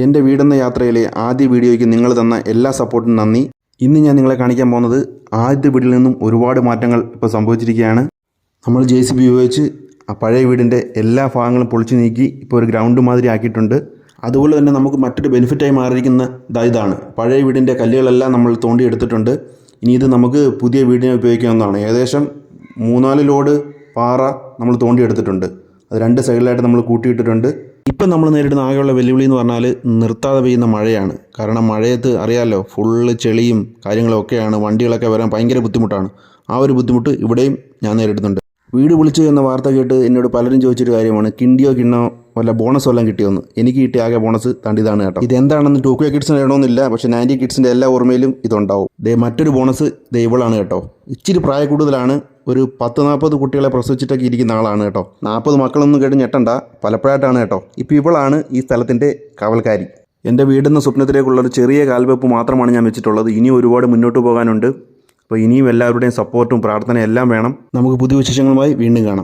എൻ്റെ വീടെന്ന യാത്രയിലെ ആദ്യ വീഡിയോയ്ക്ക് നിങ്ങൾ തന്ന എല്ലാ സപ്പോർട്ടിനും നന്ദി. ഇന്ന് ഞാൻ നിങ്ങളെ കാണിക്കാൻ പോകുന്നത് ആദ്യത്തെ വീട്ടിൽ നിന്നും ഒരുപാട് മാറ്റങ്ങൾ ഇപ്പോൾ സംഭവിച്ചിരിക്കുകയാണ്. നമ്മൾ JCB ഉപയോഗിച്ച് ആ പഴയ വീടിൻ്റെ എല്ലാ ഭാഗങ്ങളും പൊളിച്ചു നീക്കി ഇപ്പോൾ ഒരു ഗ്രൗണ്ട് മാതിരി ആക്കിയിട്ടുണ്ട്. അതുപോലെ തന്നെ നമുക്ക് മറ്റൊരു ബെനിഫിറ്റായി മാറിയിരിക്കുന്ന ഇതാണ്. പഴയ വീടിൻ്റെ കല്ലുകളെല്ലാം നമ്മൾ തോണ്ടിയെടുത്തിട്ടുണ്ട്. ഇനി ഇത് നമുക്ക് പുതിയ വീടിനെ ഉപയോഗിക്കാവുന്നതാണ്. ഏകദേശം 3-4 ലോഡ് പാറ നമ്മൾ തോണ്ടിയെടുത്തിട്ടുണ്ട്. അത് 2 സൈഡിലായിട്ട് നമ്മൾ കൂട്ടിയിട്ടിട്ടുണ്ട്. ഇപ്പം നമ്മൾ നേരിടുന്ന ആകെയുള്ള വെല്ലുവിളി എന്ന് പറഞ്ഞാൽ നിർത്താതെ പെയ്യുന്ന മഴയാണ്. കാരണം മഴയത്ത് അറിയാമല്ലോ, ഫുള്ള് ചെളിയും കാര്യങ്ങളും ഒക്കെയാണ്. വണ്ടികളൊക്കെ വരാൻ ഭയങ്കര ബുദ്ധിമുട്ടാണ്. ആ ഒരു ബുദ്ധിമുട്ട് ഇവിടെയും ഞാൻ നേരിടുന്നുണ്ട്. വീട് വിളിച്ചു എന്ന വാർത്ത കേട്ട് എന്നോട് പലരും ചോദിച്ചൊരു കാര്യമാണ്, കിണ്ടിയോ കിണ്ണോ വല്ല ബോണസോ എല്ലാം കിട്ടിയോന്ന്. എനിക്ക് കിട്ടിയ ആകെ ബോണസ് ഇതാണ് കേട്ടോ. ഇതെന്താണെന്ന് ടോക്കിയോ കിഡ്സിന് വേണമെന്നില്ല, പക്ഷേ 90 കിഡ്സിൻ്റെ എല്ലാ ഓർമ്മയിലും ഇതുണ്ടാവും. മറ്റൊരു ബോണസ് ഇവളാണ് കേട്ടോ. ഇച്ചിരി പ്രായ കൂടുതലാണ്. ഒരു 10-40 കുട്ടികളെ പ്രസവിച്ചിട്ടൊക്കെ ഇരിക്കുന്ന ആളാണ് കേട്ടോ. 40 മക്കളൊന്നും കേട്ട് ഞെട്ടണ്ട, പലപ്പോഴായിട്ടാണ് കേട്ടോ. ഇപ്പോൾ ഇവളാണ് ഈ സ്ഥലത്തിൻ്റെ കാവൽക്കാരി. എൻ്റെ വീടെന്ന സ്വപ്നത്തിലേക്കുള്ളൊരു ചെറിയ കാൽവെപ്പ് മാത്രമാണ് ഞാൻ വെച്ചിട്ടുള്ളത്. ഇനിയും ഒരുപാട് മുന്നോട്ട് പോകാനുണ്ട്. അപ്പോൾ ഇനിയും എല്ലാവരുടെയും സപ്പോർട്ടും പ്രാർത്ഥനയും എല്ലാം വേണം. നമുക്ക് പുതിയ വിശേഷങ്ങളുമായി വീണ്ടും കാണാം.